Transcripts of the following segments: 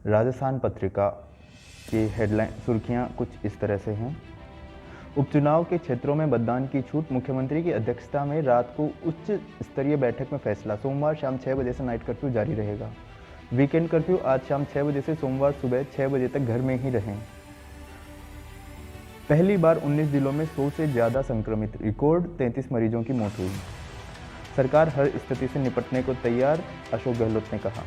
राजस्थान पत्रिका की हेडलाइन सुर्खियां कुछ इस तरह से हैं। उपचुनाव के क्षेत्रों में मतदान की छूट, मुख्यमंत्री की अध्यक्षता में रात को उच्च स्तरीय बैठक में फैसला। सोमवार शाम 6 बजे से नाइट कर्फ्यू जारी रहेगा। वीकेंड कर्फ्यू आज शाम 6 बजे से सोमवार सुबह 6 बजे तक घर में ही रहें। पहली बार 19 जिलों में 100 से ज़्यादा संक्रमित, रिकॉर्ड 33 मरीजों की मौत हुई। सरकार हर स्थिति से निपटने को तैयार, अशोक गहलोत ने कहा।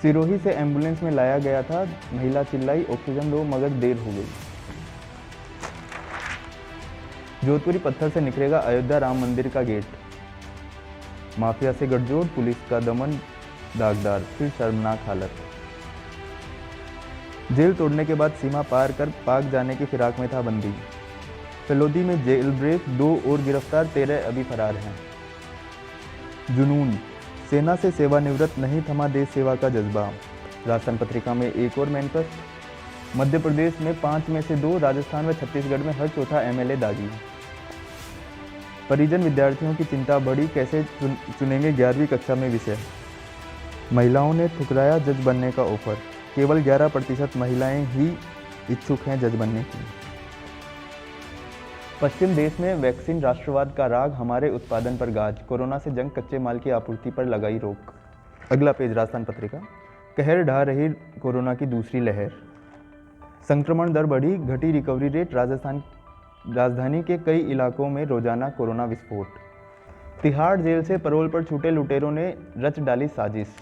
सिरोही से एम्बुलेंस में लाया गया था, महिला चिल्लाई ऑक्सीजन दो मगर देर हो गई। जोधपुरी पत्थर से निकलेगा अयोध्या राम मंदिर का गेट। माफिया से गठजोड़, पुलिस का दमन दागदार, फिर शर्मनाक हालत। जेल तोड़ने के बाद सीमा पार कर पाक जाने की फिराक में था बंदी। फलोदी में जेल ब्रेक, 2 और गिरफ्तार, 13 अभी फरार हैं। जुनून, सेना से सेवानिवृत्त नहीं थमा देश सेवा का जज्बा। राजस्थान पत्रिका में एक और मैनकस। मध्य प्रदेश में 5 में से 2, राजस्थान व छत्तीसगढ़ में हर चौथा एमएलए दागी। परिजन विद्यार्थियों की चिंता बढ़ी, कैसे चुनेंगे 11वीं कक्षा में विषय। महिलाओं ने ठुकराया जज बनने का ऑफर, केवल 11% महिलाएं ही इच्छुक हैं जज बनने की। पश्चिम देश में वैक्सीन राष्ट्रवाद का राग, हमारे उत्पादन पर गाज। कोरोना से जंग, कच्चे माल की आपूर्ति पर लगाई रोक। अगला पेज राजस्थान पत्रिका। कहर ढा रही कोरोना की दूसरी लहर, संक्रमण दर बढ़ी, घटी रिकवरी रेट। राजधानी के कई इलाकों में रोजाना कोरोना विस्फोट। तिहाड़ जेल से परोल पर छूटे लुटेरों ने रच डाली साजिश।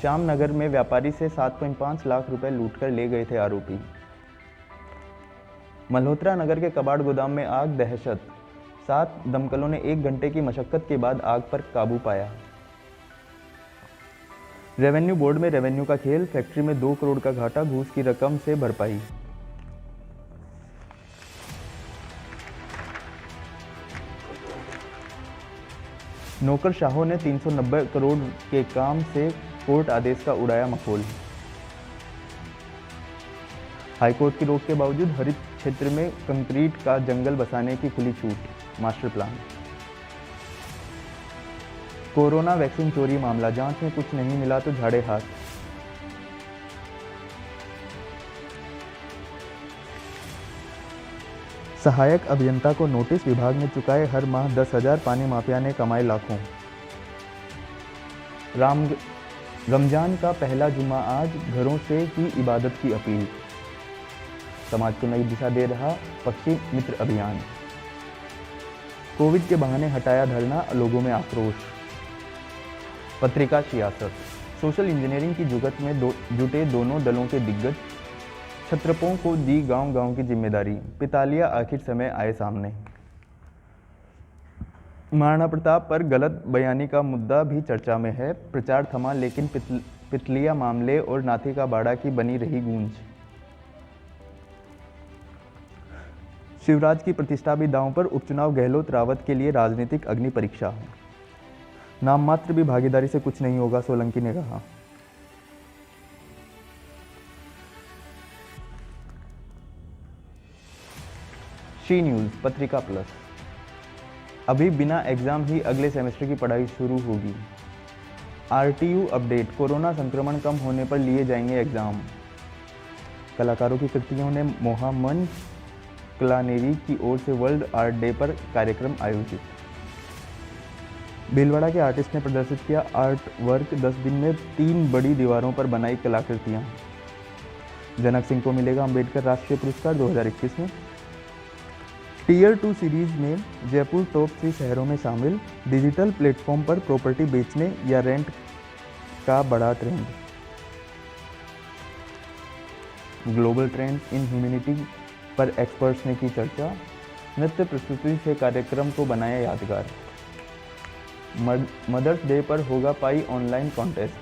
श्याम नगर में व्यापारी से 7.5 लाख रुपए लूटकर ले गए थे आरोपी। मल्होत्रा नगर के कबाड़ गोदाम में आग, दहशत। 7 दमकलों ने 1 घंटे की मशक्कत के बाद आग पर काबू पाया। रेवेन्यू बोर्ड में रेवेन्यू का खेल, फैक्ट्री में 2 करोड़ का घाटा, घूस की रकम से भरपाई। नौकरशाहों ने 390 करोड़ के काम से कोर्ट आदेश का उड़ाया मखौल। हाईकोर्ट की रोक के बावजूद हरित क्षेत्र में कंक्रीट का जंगल बसाने की खुली छूट, मास्टर प्लान। कोरोना वैक्सीन चोरी मामला, जांच में कुछ नहीं मिला तो झाड़े हाथ। सहायक अभियंता को नोटिस, विभाग ने चुकाए हर माह 10,000, पानी माफिया ने कमाए लाखों। रमजान का पहला जुम्मा आज, घरों से ही इबादत की अपील। समाज को नई दिशा दे रहा पक्षी मित्र अभियान। कोविड के बहाने हटाया धरना, लोगों में आक्रोश। पत्रिका सियासत, सोशल इंजीनियरिंग की जुगत में जुटे दोनों दलों के दिग्गज, छत्रपों को दी गांव-गांव की जिम्मेदारी। पितालिया आखिर समय आए सामने। महाराणा प्रताप पर गलत बयानी का मुद्दा भी चर्चा में है, प्रचार थमा लेकिन पितलिया मामले और नाथी का बाड़ा की बनी रही गूंज। शिवराज की प्रतिष्ठा भी दांव पर, उपचुनाव गहलोत रावत के लिए राजनीतिक अग्नि परीक्षा। नाम मात्र भी भागीदारी से कुछ नहीं होगा, सोलंकी ने कहा। शी न्यूज़ पत्रिका प्लस, अभी बिना एग्जाम ही अगले सेमेस्टर की पढ़ाई शुरू होगी। आरटीयू अपडेट, कोरोना संक्रमण कम होने पर लिए जाएंगे एग्जाम। कलाकारों की कृतियों ने मोहा मन, कलानेरी की ओर से वर्ल्ड आर्ट डे पर कार्यक्रम आयोजित। भीलवाड़ा के आर्टिस्ट ने प्रदर्शित किया आर्ट वर्क, 10 दिन में 3 बड़ी दीवारों पर बनाई कलाकृतियां। जनक सिंह को मिलेगा अंबेडकर राष्ट्रीय पुरस्कार 2021 में। टीयर 2 सीरीज में जयपुर टॉप 3 शहरों में शामिल। डिजिटल प्लेटफॉर्म पर प्रॉपर्टी बेचने या रेंट का बड़ा trend. Global trend in humanity पर एक्सपर्ट्स ने की चर्चा। नृत्य प्रस्तुति से कार्यक्रम को बनाया यादगार। मदर्स डे पर होगा पाई ऑनलाइन कॉन्टेस्ट।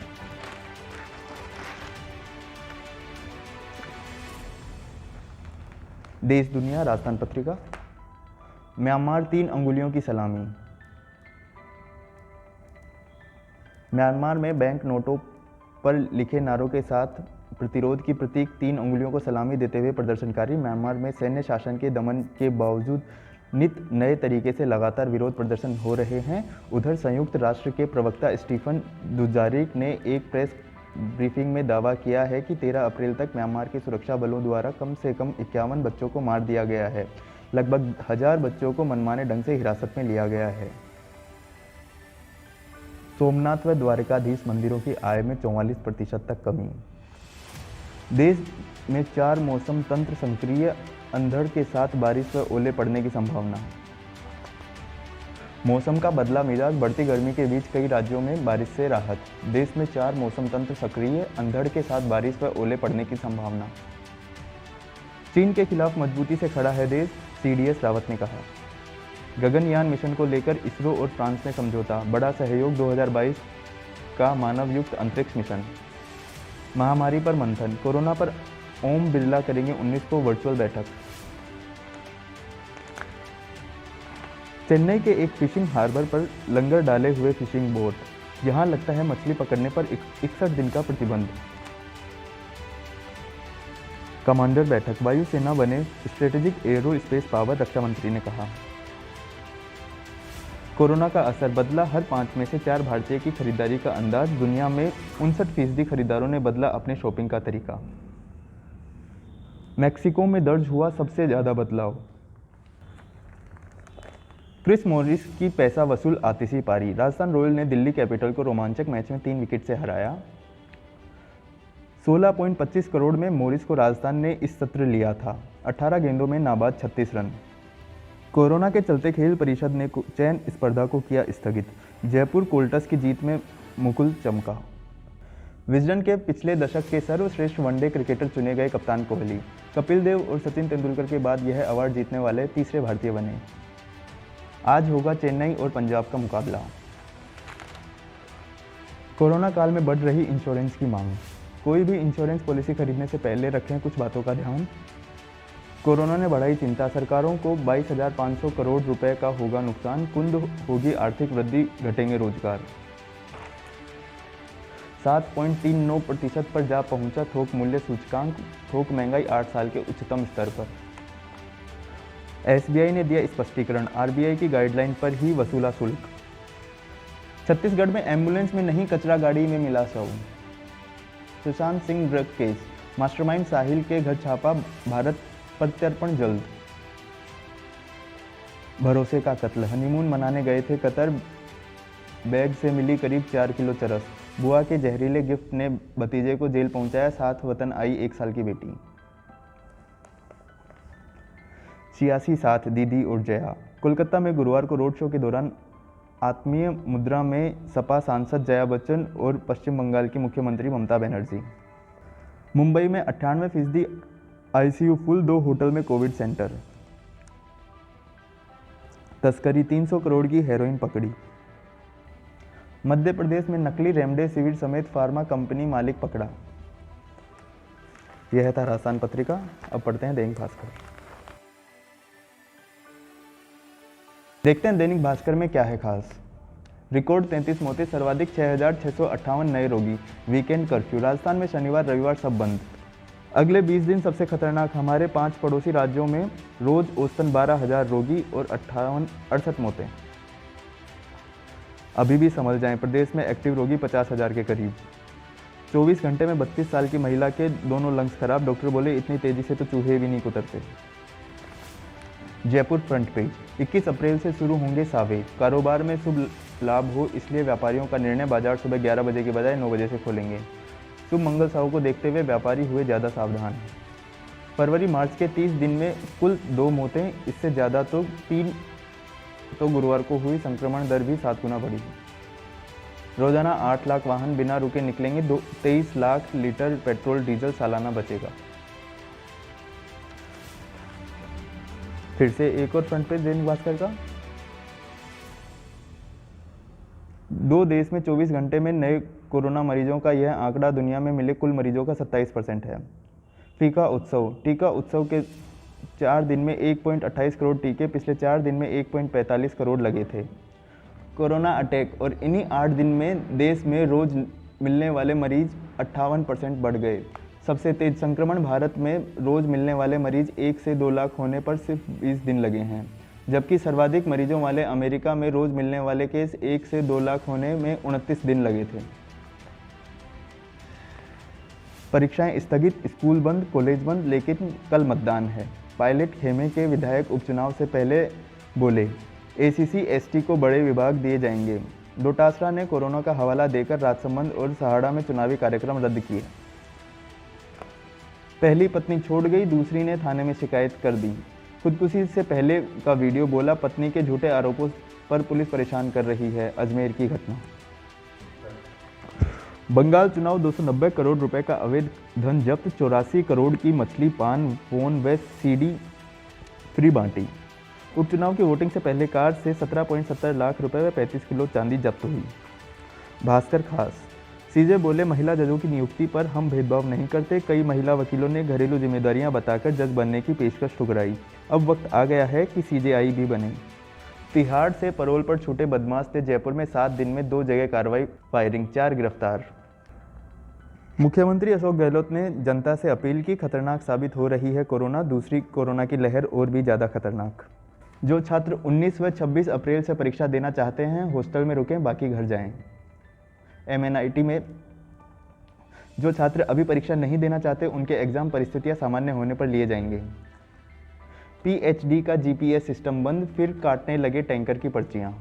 देश दुनिया राजस्थान पत्रिका। म्यांमार 3 अंगुलियों की सलामी। म्यांमार में बैंक नोटों पर लिखे नारों के साथ प्रतिरोध की प्रतीक 3 अंगुलियों को सलामी देते हुए प्रदर्शनकारी। म्यांमार में सैन्य शासन के दमन के बावजूद नित नए तरीके से लगातार विरोध प्रदर्शन हो रहे हैं। उधर संयुक्त राष्ट्र के प्रवक्ता स्टीफन दुजारिक ने एक प्रेस ब्रीफिंग में दावा किया है कि 13 अप्रैल तक म्यांमार के सुरक्षा बलों द्वारा कम से कम 51 बच्चों को मार दिया गया है। लगभग 1000 बच्चों को मनमाने ढंग से हिरासत में लिया गया है। सोमनाथ व द्वारकाधीश मंदिरों की आय में 44% तक कमी। देश में 4 मौसम तंत्र सक्रिय, अंधड़ के साथ बारिश व ओले पड़ने की संभावना। मौसम का बदला मिजाज, बढ़ती गर्मी के बीच कई राज्यों में बारिश से राहत। देश में 4 मौसम तंत्र सक्रिय, अंधड़ के साथ बारिश व ओले पड़ने की संभावना। चीन के खिलाफ मजबूती से खड़ा है देश, CDS रावत ने कहा। गगनयान मिशन को लेकर इसरो और फ्रांस में समझौता, बड़ा सहयोग 2022 का मानव युक्त अंतरिक्ष मिशन। महामारी पर मंथन, कोरोना पर ओम बिरला करेंगे 19 को वर्चुअल बैठक। चेन्नई के एक फिशिंग हार्बर पर लंगर डाले हुए फिशिंग बोट, यहां लगता है मछली पकड़ने पर 61 दिन का प्रतिबंध। कमांडर बैठक, वायुसेना बने स्ट्रेटेजिक एरो स्पेस पावर, रक्षा मंत्री ने कहा। कोरोना का असर, बदला हर 5 में से 4 भारतीय की खरीदारी का अंदाज। दुनिया में 59% खरीदारों ने बदला अपने शॉपिंग का तरीका। मैक्सिको में दर्ज हुआ सबसे ज्यादा बदलाव। क्रिस मॉरिस की पैसा वसूल आतिशी पारी, राजस्थान रॉयल ने दिल्ली कैपिटल को रोमांचक मैच में 3 विकेट से हराया। 16.25 करोड़ में मॉरिस को राजस्थान ने इस सत्र लिया था। 18 गेंदों में नाबाद 36 रन। कोरोना के चलते खेल परिषद ने चयन स्पर्धा को किया स्थगित। जयपुर कोल्टस की जीत में मुकुल चमका। विजडन के पिछले दशक के सर्वश्रेष्ठ वनडे क्रिकेटर चुने गए कप्तान कोहली। कपिल देव और सचिन तेंदुलकर के बाद यह अवार्ड जीतने वाले तीसरे भारतीय बने। आज होगा चेन्नई और पंजाब का मुकाबला। कोरोना काल में बढ़ रही इंश्योरेंस की मांग, कोई भी इंश्योरेंस पॉलिसी खरीदने से पहले रखें कुछ बातों का ध्यान। कोरोना ने बढ़ाई चिंता, सरकारों को 22,500 करोड़ रुपए का होगा नुकसान। कुंद होगी आर्थिक वृद्धि, घटेंगे रोजगार। 7.39% पर जा पहुंचा थोक मूल्य सूचकांक, थोक महंगाई 8 साल के उच्चतम स्तर पर। SBI ने दिया स्पष्टीकरण, RBI की गाइडलाइन पर ही वसूला शुल्क। छत्तीसगढ़ में एम्बुलेंस में नहीं कचरा गाड़ी में मिला शव। Sushant Singh drug case, mastermind Sahil के घर छापा, भारत प्रत्यर्पण जल्द। भरोसे का कत्ल, हनीमून मनाने गए थे कतर, बैग से मिली करीब 4 किलो चरस। बुआ के जहरीले गिफ्ट ने भतीजे को जेल पहुंचाया, साथ वतन आई 1 साल की बेटी। 86 साथ दीदी और जया। कोलकाता में गुरुवार को रोड शो के दौरान आत्मीय मुद्रा में सपा सांसद जया बच्चन और पश्चिम बंगाल की मुख्यमंत्री ममता बनर्जी। मुंबई में 98% ICU फुल, 2 होटल में कोविड सेंटर। तस्करी, 300 करोड़ की हेरोइन पकड़ी। मध्य प्रदेश में नकली रेमडेसिविर समेत फार्मा कंपनी मालिक पकड़ा। यह था राजस्थान पत्रिका। अब पढ़ते हैं दैनिक भास्कर। देखते हैं दैनिक भास्कर में क्या है खास। रिकॉर्ड 33 मौतें, सर्वाधिक 6,658 नए रोगी। वीकेंड कर्फ्यू, राजस्थान में शनिवार रविवार सब बंद। अगले 20 दिन सबसे खतरनाक, हमारे 5 पड़ोसी राज्यों में रोज औसतन 12,000 रोगी और 68 मौतें। अभी भी संभल जाएं, प्रदेश में एक्टिव रोगी 50,000 के करीब। 24 घंटे में 32 साल की महिला के दोनों लंग्स खराब, डॉक्टर बोले इतनी तेजी से तो चूहे भी नहीं कुतरते। जयपुर फ्रंट पेज, 21 अप्रैल से शुरू होंगे सावे, कारोबार में शुभ लाभ हो इसलिए व्यापारियों का निर्णय, बाजार सुबह 11 बजे के बजाय 9 बजे से खोलेंगे। शुभ मंगल साव को देखते हुए व्यापारी हुए ज़्यादा सावधान। फरवरी मार्च के 30 दिन में कुल 2 मौतें, इससे ज़्यादा तो 3 तो गुरुवार को हुई। संक्रमण दर भी 7 गुना बढ़ी। रोजाना 8 लाख वाहन बिना रुके निकलेंगे, 23 लाख लीटर पेट्रोल डीजल सालाना बचेगा। फिर से एक और फ्रंट पेज दैनिक भास्कर का। 2 देश में 24 घंटे में नए कोरोना मरीजों का यह आंकड़ा दुनिया में मिले कुल मरीजों का 27% है। टीका उत्सव, टीका उत्सव के 4 दिन में 1.28 करोड़ टीके, पिछले 4 दिन में 1.45 करोड़ लगे थे। कोरोना अटैक, और इन्हीं 8 दिन में देश में रोज मिलने वाले मरीज 58% बढ़ गए। सबसे तेज संक्रमण भारत में, रोज मिलने वाले मरीज 1 से 2 लाख होने पर सिर्फ 20 दिन लगे हैं, जबकि सर्वाधिक मरीजों वाले अमेरिका में रोज मिलने वाले केस 1 से 2 लाख होने में 29 दिन लगे थे। परीक्षाएं स्थगित, स्कूल बंद, कॉलेज बंद, लेकिन कल मतदान है। पायलट खेमे के विधायक उपचुनाव से पहले बोले, एसीसी एसटी को बड़े विभाग दिए जाएंगे। डोटासरा ने कोरोना का हवाला देकर राजसमंद और सहाड़ा में चुनावी कार्यक्रम रद्द किए। पहली पत्नी छोड़ गई, दूसरी ने थाने में शिकायत कर दी। खुदकुशी से पहले का वीडियो बोला, पत्नी के झूठे आरोपों पर पुलिस परेशान कर रही है। अजमेर की घटना। बंगाल चुनाव 290 करोड़ रुपए का अवैध धन जब्त, 84 करोड़ की मछली, पान, फोन व सीडी फ्री बांटी। उपचुनाव की वोटिंग से पहले कार से 17.70 लाख रुपए व 35 किलो चांदी जब्त हुई। भास्कर खास। सीजे बोले, महिला जजों की नियुक्ति पर हम भेदभाव नहीं करते। कई महिला वकीलों ने घरेलू जिम्मेदारियां बताकर जज बनने की पेशकश ठुकराई। अब वक्त आ गया है कि सीजेआई भी बने। तिहाड़ से पैरोल पर छूटे बदमाश थे जयपुर में 7 दिन में 2 जगह कार्रवाई, फायरिंग, 4 गिरफ्तार। मुख्यमंत्री अशोक गहलोत ने जनता से अपील की, खतरनाक साबित हो रही है कोरोना, दूसरी कोरोना की लहर और भी ज़्यादा खतरनाक। जो छात्र 19 व 26 अप्रैल से परीक्षा देना चाहते हैं, हॉस्टल में रुकें, बाकी घर जाएं। MNIT में जो छात्र अभी परीक्षा नहीं देना चाहते, उनके एग्जाम परिस्थितियां सामान्य होने पर लिए जाएंगे। PhD का GPS सिस्टम बंद, फिर काटने लगे टैंकर की पर्चियां।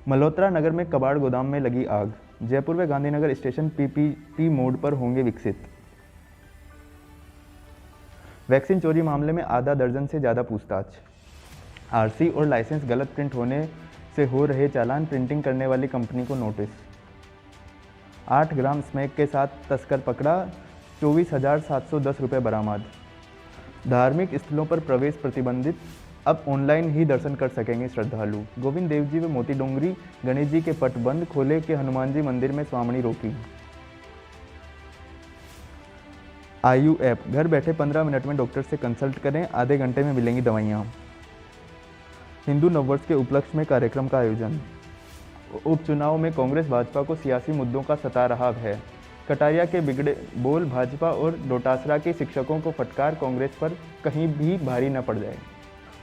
मल्होत्रा नगर में कबाड़ गोदाम में लगी आग। जयपुर व गांधीनगर स्टेशन PPP मोड पर होंगे विकसित। वैक्सीन चोरी मामले में आधा दर्जन से ज़्यादा पूछताछ। RC और लाइसेंस गलत प्रिंट होने से हो रहे चालान, प्रिंटिंग करने वाली कंपनी को नोटिस। 8 ग्राम स्मैक के साथ तस्कर पकड़ा, 24,710 रुपये बरामद। धार्मिक स्थलों पर प्रवेश प्रतिबंधित, अब ऑनलाइन ही दर्शन कर सकेंगे श्रद्धालु। गोविंद देव जी व मोती डोंगरी गणेश जी के पट बंद, खोले के हनुमान जी मंदिर में स्वामणी रोकी। आयु ऐप, घर बैठे 15 मिनट में डॉक्टर से कंसल्ट करें, आधे घंटे में मिलेंगी दवाइयाँ। हिंदू नववर्ष के उपलक्ष्य में कार्यक्रम का आयोजन। उपचुनाव में कांग्रेस भाजपा को सियासी मुद्दों का सता रहा है। कटारिया के बिगड़े बोल, भाजपा और डोटासरा के शिक्षकों को फटकार, कांग्रेस पर कहीं भी भारी न पड़ जाए।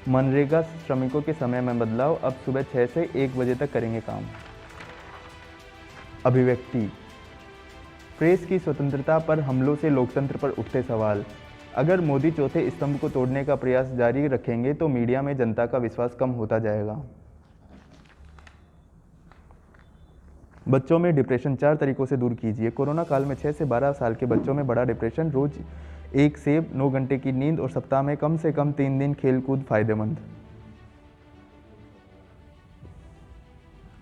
मनरेगा श्रमिकों के समय में बदलाव, अब सुबह 6 से 1 बजे तक करेंगे काम। अभिव्यक्ति, प्रेस की स्वतंत्रता पर हमलों से लोकतंत्र पर उठते सवाल। अगर मोदी चौथे स्तंभ को तोड़ने का प्रयास जारी रखेंगे तो मीडिया में जनता का विश्वास कम होता जाएगा। बच्चों में डिप्रेशन 4 तरीकों से दूर कीजिए। कोरोना काल में 6 से 12 साल के बच्चों में बड़ा डिप्रेशन, रोज 1 सेब, 9 घंटे की नींद और सप्ताह में कम से कम 3 दिन खेल कूद फायदेमंद।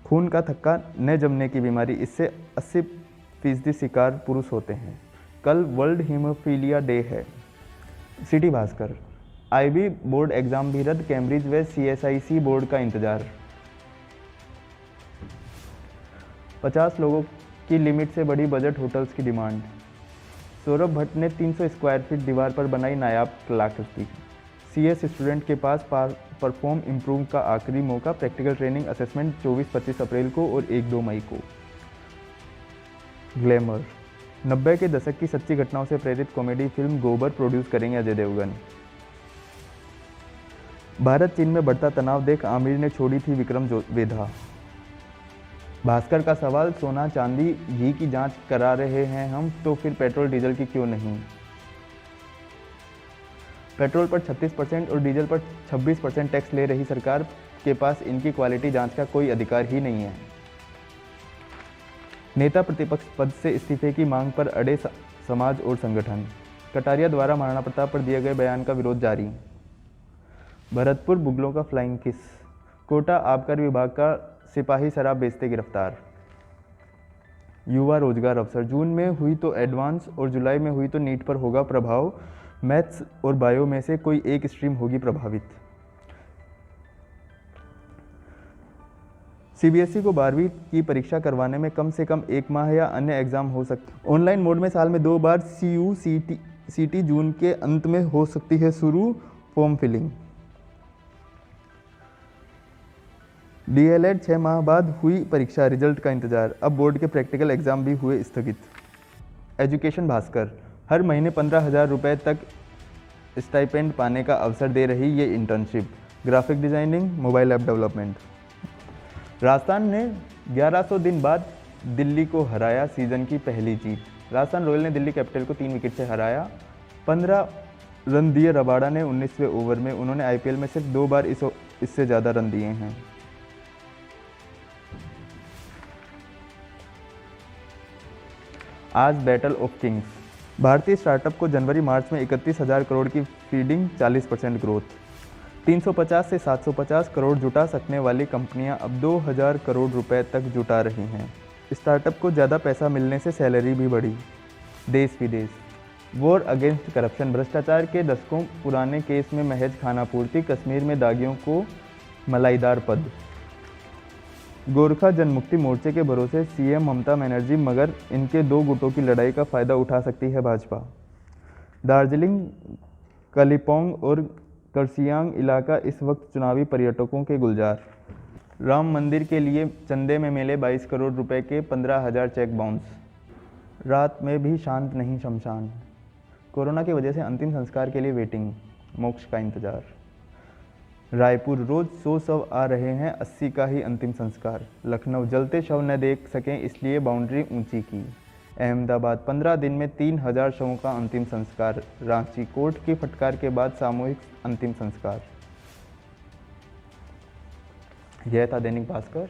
खून का थक्का, न जमने की बीमारी, इससे 80% शिकार पुरुष होते हैं। कल वर्ल्ड हीमोफीलिया डे है। City Bhaskar, IB board exam भी रद्द, कैम्ब्रिज व CSIC बोर्ड का इंतजार। 50 लोगों की लिमिट से बड़ी बजट होटल्स की डिमांड। सौरभ भट्ट ने 300 स्क्वायर फीट दीवार पर बनाई नायाब कलाकृति। CS स्टूडेंट के पास परफॉर्म इम्प्रूव का आखिरी मौका, प्रैक्टिकल ट्रेनिंग असेसमेंट 24-25 अप्रैल को और 1-2 मई को। ग्लैमर, 90 के दशक की सच्ची घटनाओं से प्रेरित कॉमेडी फिल्म गोबर प्रोड्यूस करेंगे अजय देवगन। भारत चीन में बढ़ता तनाव देख आमिर ने छोड़ी थी विक्रम वेधा। भास्कर का सवाल, सोना चांदी घी की जांच करा रहे हैं हम, तो फिर पेट्रोल डीजल की क्यों नहीं। पेट्रोल पर 36% और डीजल पर 26% टैक्स ले रही सरकार के पास इनकी क्वालिटी जांच का कोई अधिकार ही नहीं है। नेता प्रतिपक्ष पद से इस्तीफे की मांग पर अड़े समाज और संगठन। कटारिया द्वारा महाराणा प्रताप पर दिए गए बयान का विरोध जारी। भरतपुर बुगलों का फ्लाइंग किस। कोटा आबकारी विभाग का सिपाही शराब बेचते गिरफ्तार। युवा रोजगार अवसर, जून में हुई तो एडवांस और जुलाई में हुई तो नीट पर होगा प्रभाव। मैथ्स और बायो में से कोई एक स्ट्रीम होगी प्रभावित। CBSE को 12वीं की परीक्षा करवाने में कम से कम 1 माह या अन्य एग्जाम हो सकते। ऑनलाइन मोड में साल में 2 बार CUCT जून के अंत में हो सकती है शुरू। Form filling. DLED 6 माह बाद हुई परीक्षा, रिजल्ट का इंतजार। अब बोर्ड के प्रैक्टिकल एग्जाम भी हुए स्थगित। एजुकेशन भास्कर, हर महीने 15,000 रुपये तक स्टाइपेंड पाने का अवसर दे रही ये internship. Graphic designing, mobile app development. Rajasthan ने 1100 दिन बाद दिल्ली को हराया, सीजन की पहली जीत। राजस्थान रॉयल ने दिल्ली कैपिटल को 3 विकेट से हराया। 15 रन दिए रबाडा ने 19वें ओवर में। उन्होंने आईपीएल में सिर्फ 2 बार इससे ज़्यादा रन दिए हैं। आज बैटल ऑफ किंग्स। भारतीय स्टार्टअप को जनवरी मार्च में 31,000 करोड़ की फीडिंग, 40% ग्रोथ। 350 से 750 करोड़ जुटा सकने वाली कंपनियां अब 2,000 करोड़ रुपए तक जुटा रही हैं। स्टार्टअप को ज़्यादा पैसा मिलने से सैलरी भी बढ़ी। देश विदेश। War against corruption. भ्रष्टाचार के दशकों पुराने केस में महज खानापूर्ति। कश्मीर में दागियों को मलाईदार पद। गोरखा जनमुक्ति मोर्चे के भरोसे सीएम ममता बनर्जी, मगर इनके 2 गुटों की लड़ाई का फायदा उठा सकती है भाजपा। दार्जिलिंग, कालिम्पोंग और कर्सियांग इलाका इस वक्त चुनावी पर्यटकों के गुलजार। राम मंदिर के लिए चंदे में मिले 22 करोड़ रुपए के 15,000 चेक बाउंस। रात में भी शांत नहीं शमशान। कोरोना की वजह से अंतिम संस्कार के लिए वेटिंग, मोक्ष का इंतजार। रायपुर, रोज 100 शव आ रहे हैं, 80 का ही अंतिम संस्कार। लखनऊ, जलते शव न देख सकें इसलिए बाउंड्री ऊंची की। अहमदाबाद, 15 दिन में 3,000 शवों का अंतिम संस्कार। रांची, कोर्ट की फटकार के बाद सामूहिक अंतिम संस्कार। यह था दैनिक भास्कर।